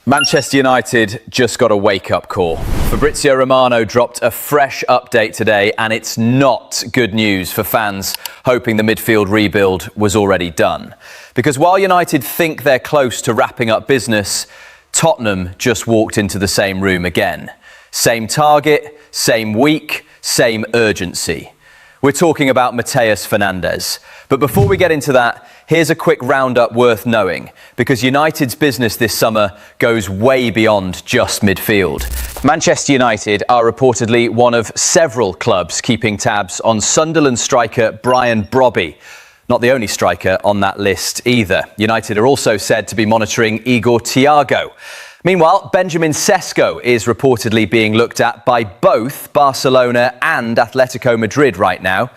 Manchester United just got a wake-up call. Fabrizio Romano dropped a fresh update today, and it's not good news for fans hoping the midfield rebuild was already done. Because while United think they're close to wrapping up business, Tottenham just walked into the same room again. Same target, same week, same urgency. We're talking about Mateus Fernandes. But before we get into that, here's a quick roundup worth knowing, because United's business this summer goes way beyond just midfield. Manchester United are reportedly one of several clubs keeping tabs on Sunderland striker Brian Brobbey. Not the only striker on that list either. United are also said to be monitoring Igor Thiago. Meanwhile, Benjamin Sesko is reportedly being looked at by both Barcelona and Atletico Madrid right now.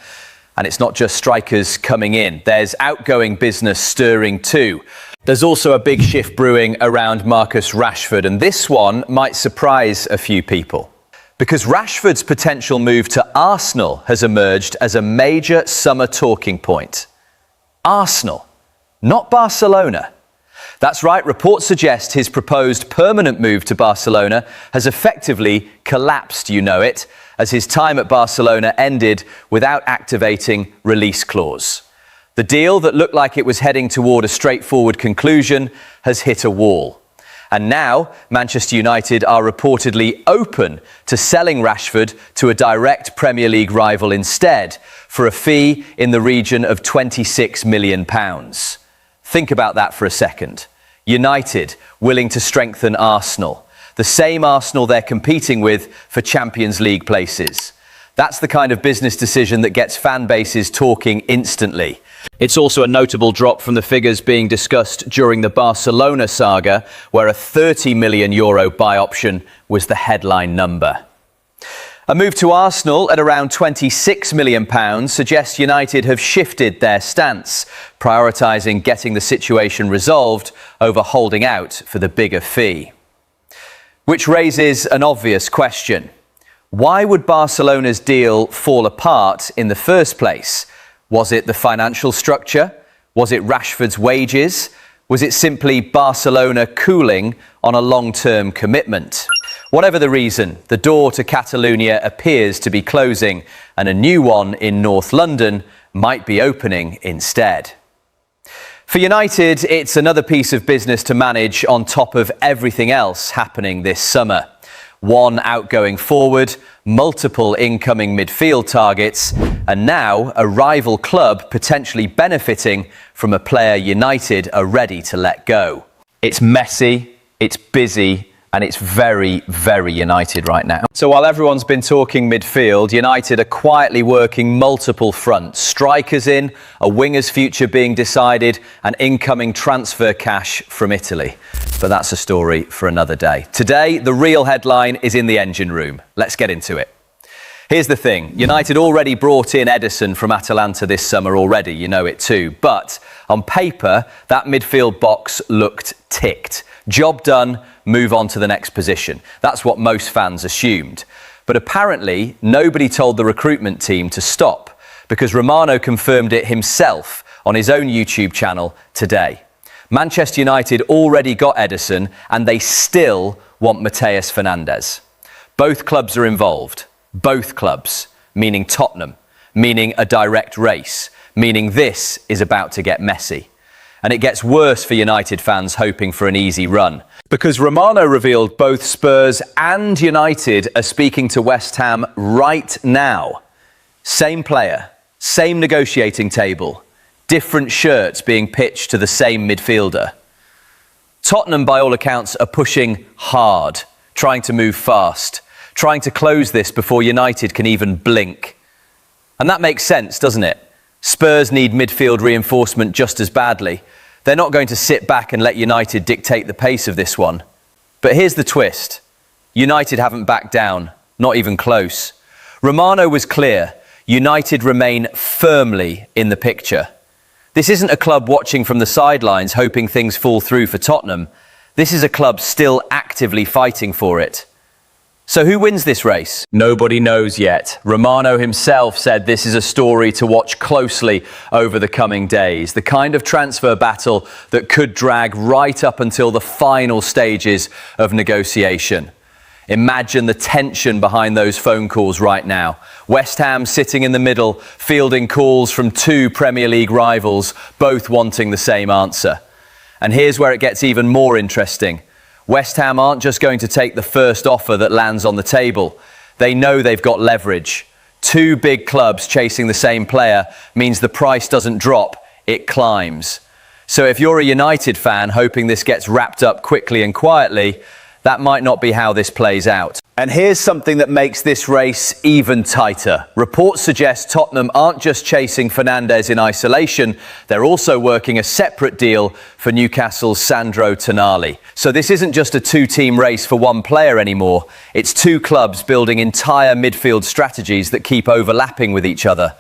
And it's not just strikers coming in. There's outgoing business stirring too. There's also a big shift brewing around Marcus Rashford, and this one might surprise a few people. Because Rashford's potential move to Arsenal has emerged as a major summer talking point. Arsenal, not Barcelona. That's right, reports suggest his proposed permanent move to Barcelona has effectively collapsed, you know it, as his time at Barcelona ended without activating release clause. The deal that looked like it was heading toward a straightforward conclusion has hit a wall. And now, Manchester United are reportedly open to selling Rashford to a direct Premier League rival instead, for a fee in the region of £26 million. Think about that for a second. United willing to strengthen Arsenal, the same Arsenal they're competing with for Champions League places. That's the kind of business decision that gets fan bases talking instantly. It's also a notable drop from the figures being discussed during the Barcelona saga, where a €30 million buy option was the headline number. A move to Arsenal at around £26 million suggests United have shifted their stance, prioritising getting the situation resolved over holding out for the bigger fee. Which raises an obvious question. Why would Barcelona's deal fall apart in the first place? Was it the financial structure? Was it Rashford's wages? Was it simply Barcelona cooling on a long-term commitment? Whatever the reason, the door to Catalonia appears to be closing, and a new one in North London might be opening instead. For United, it's another piece of business to manage on top of everything else happening this summer. One outgoing forward, multiple incoming midfield targets, and now a rival club potentially benefiting from a player United are ready to let go. It's messy, it's busy, and it's very, very United right now. So while everyone's been talking midfield, United are quietly working multiple fronts. Strikers in, a winger's future being decided, and incoming transfer cash from Italy. But that's a story for another day. Today, the real headline is in the engine room. Let's get into it. Here's the thing. United already brought in Ederson from Atalanta this summer already, you know it too. But on paper, that midfield box looked ticked. Job done, move on to the next position. That's what most fans assumed. But apparently, nobody told the recruitment team to stop, because Romano confirmed it himself on his own YouTube channel today. Manchester United already got Ederson, and they still want Mateus Fernandez. Both clubs are involved. Both clubs, meaning Tottenham, meaning a direct race, meaning this is about to get messy. And it gets worse for United fans hoping for an easy run. Because Romano revealed both Spurs and United are speaking to West Ham right now. Same player, same negotiating table, different shirts being pitched to the same midfielder. Tottenham, by all accounts, are pushing hard, trying to move fast, trying to close this before United can even blink. And that makes sense, doesn't it? Spurs need midfield reinforcement just as badly. They're not going to sit back and let United dictate the pace of this one. But here's the twist. United haven't backed down, not even close. Romano was clear. United remain firmly in the picture. This isn't a club watching from the sidelines hoping things fall through for Tottenham. This is a club still actively fighting for it. So who wins this race? Nobody knows yet. Romano himself said this is a story to watch closely over the coming days. The kind of transfer battle that could drag right up until the final stages of negotiation. Imagine the tension behind those phone calls right now. West Ham sitting in the middle, fielding calls from two Premier League rivals, both wanting the same answer. And here's where it gets even more interesting. West Ham aren't just going to take the first offer that lands on the table. They know they've got leverage. Two big clubs chasing the same player means the price doesn't drop, it climbs. So if you're a United fan hoping this gets wrapped up quickly and quietly, that might not be how this plays out. And here's something that makes this race even tighter. Reports suggest Tottenham aren't just chasing Fernandez in isolation, they're also working a separate deal for Newcastle's Sandro Tonali. So this isn't just a two-team race for one player anymore. It's two clubs building entire midfield strategies that keep overlapping with each other.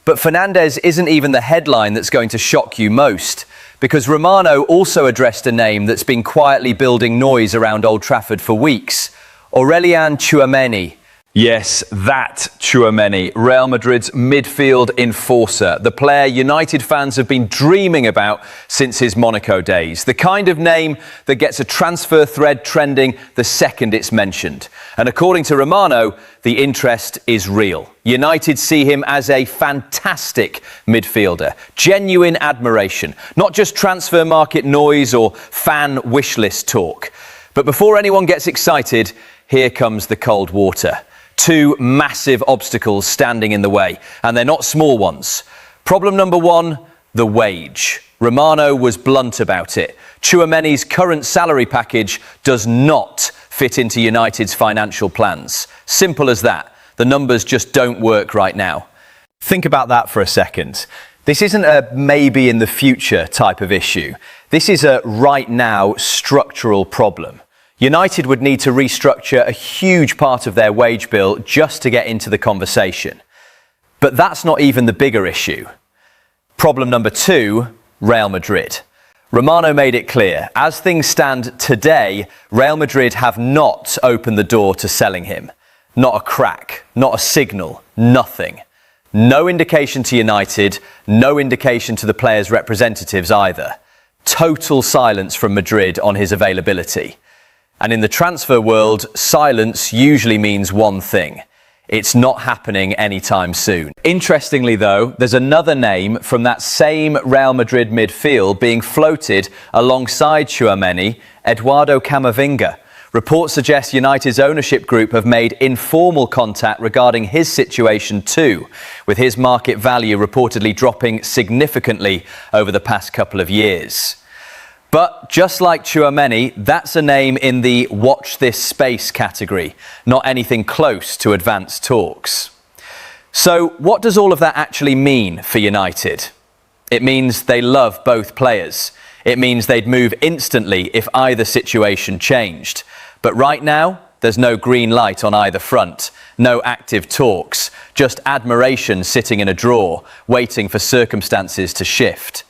But Fernandez isn't even the headline that's going to shock you most, because Romano also addressed a name that's been quietly building noise around Old Trafford for weeks. Aurélien Tchouaméni. Yes, that Tchouaméni, Real Madrid's midfield enforcer, the player United fans have been dreaming about since his Monaco days. The kind of name that gets a transfer thread trending the second it's mentioned. And according to Romano, the interest is real. United see him as a fantastic midfielder, genuine admiration, not just transfer market noise or fan wish list talk. But before anyone gets excited, here comes the cold water. Two massive obstacles standing in the way, and they're not small ones. Problem number one, the wage. Romano was blunt about it. Tchouaméni's current salary package does not fit into United's financial plans. Simple as that. The numbers just don't work right now. Think about that for a second. This isn't a maybe in the future type of issue. This is a right now structural problem. United would need to restructure a huge part of their wage bill just to get into the conversation. But that's not even the bigger issue. Problem number two, Real Madrid. Romano made it clear, as things stand today, Real Madrid have not opened the door to selling him. Not a crack, not a signal, nothing. No indication to United, no indication to the players' representatives either. Total silence from Madrid on his availability. And in the transfer world, silence usually means one thing. It's not happening anytime soon. Interestingly though, there's another name from that same Real Madrid midfield being floated alongside Tchouaméni, Eduardo Camavinga. Reports suggest United's ownership group have made informal contact regarding his situation too, with his market value reportedly dropping significantly over the past couple of years. But just like Tchouaméni, that's a name in the watch this space category, not anything close to advanced talks. So what does all of that actually mean for United? It means they love both players. It means they'd move instantly if either situation changed. But right now, there's no green light on either front, no active talks, just admiration sitting in a drawer, waiting for circumstances to shift.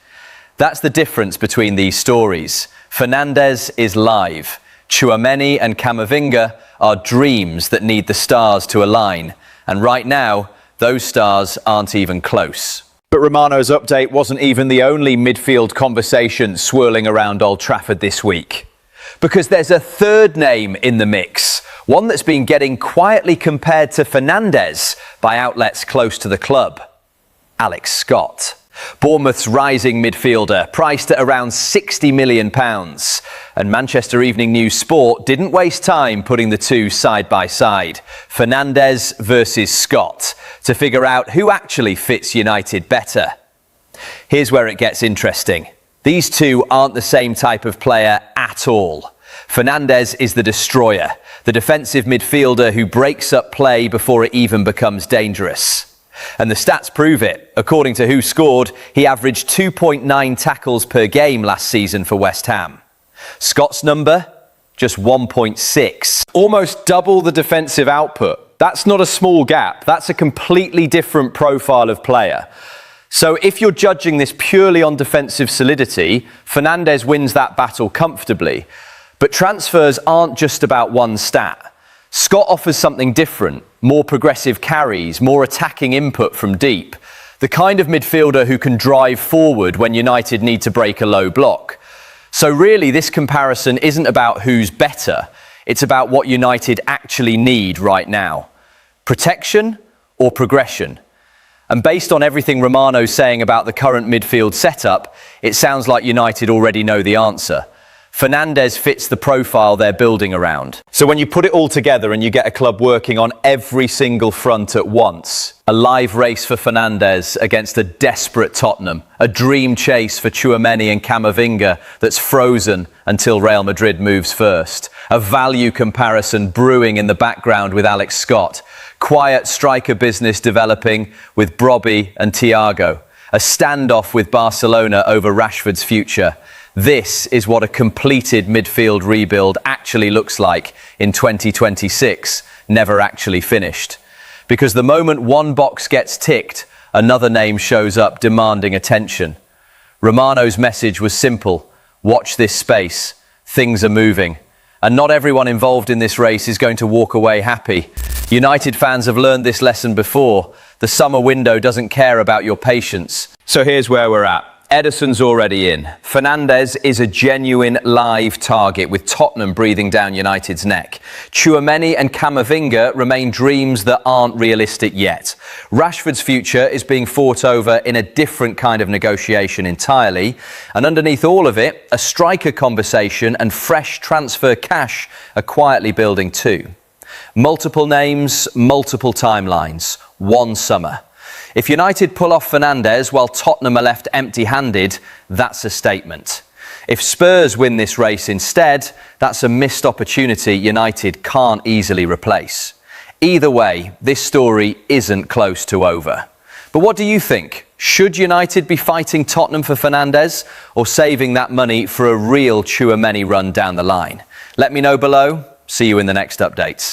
That's the difference between these stories. Fernandez is live. Tchouaméni and Camavinga are dreams that need the stars to align. And right now, those stars aren't even close. But Romano's update wasn't even the only midfield conversation swirling around Old Trafford this week. Because there's a third name in the mix, one that's been getting quietly compared to Fernandez by outlets close to the club. Alex Scott. Bournemouth's rising midfielder, priced at around £60 million. And Manchester Evening News Sport didn't waste time putting the two side by side, Fernandez versus Scott, to figure out who actually fits United better. Here's where it gets interesting. These two aren't the same type of player at all. Fernandez is the destroyer, the defensive midfielder who breaks up play before it even becomes dangerous. And the stats prove it. According to Who Scored, he averaged 2.9 tackles per game last season for West Ham. Scott's number? Just 1.6. Almost double the defensive output. That's not a small gap. That's a completely different profile of player. So if you're judging this purely on defensive solidity, Fernandez wins that battle comfortably. But transfers aren't just about one stat. Scott offers something different, more progressive carries, more attacking input from deep. The kind of midfielder who can drive forward when United need to break a low block. So really, this comparison isn't about who's better. It's about what United actually need right now. Protection or progression? And based on everything Romano's saying about the current midfield setup, it sounds like United already know the answer. Fernandez fits the profile they're building around. So when you put it all together and you get a club working on every single front at once, a live race for Fernandez against a desperate Tottenham, a dream chase for Tchouaméni and Camavinga that's frozen until Real Madrid moves first, a value comparison brewing in the background with Alex Scott, quiet striker business developing with Brobbey and Thiago, a standoff with Barcelona over Rashford's future. This is what a completed midfield rebuild actually looks like in 2026, never actually finished. Because the moment one box gets ticked, another name shows up demanding attention. Romano's message was simple: watch this space, things are moving. And not everyone involved in this race is going to walk away happy. United fans have learned this lesson before. The summer window doesn't care about your patience. So here's where we're at. Ederson's already in. Fernandez is a genuine live target with Tottenham breathing down United's neck. Tchouaméni and Camavinga remain dreams that aren't realistic yet. Rashford's future is being fought over in a different kind of negotiation entirely. And underneath all of it, a striker conversation and fresh transfer cash are quietly building too. Multiple names, multiple timelines, one summer. If United pull off Fernandez while Tottenham are left empty-handed, that's a statement. If Spurs win this race instead, that's a missed opportunity United can't easily replace. Either way, this story isn't close to over. But what do you think? Should United be fighting Tottenham for Fernandez or saving that money for a real Tchouaméni run down the line? Let me know below. See you in the next updates.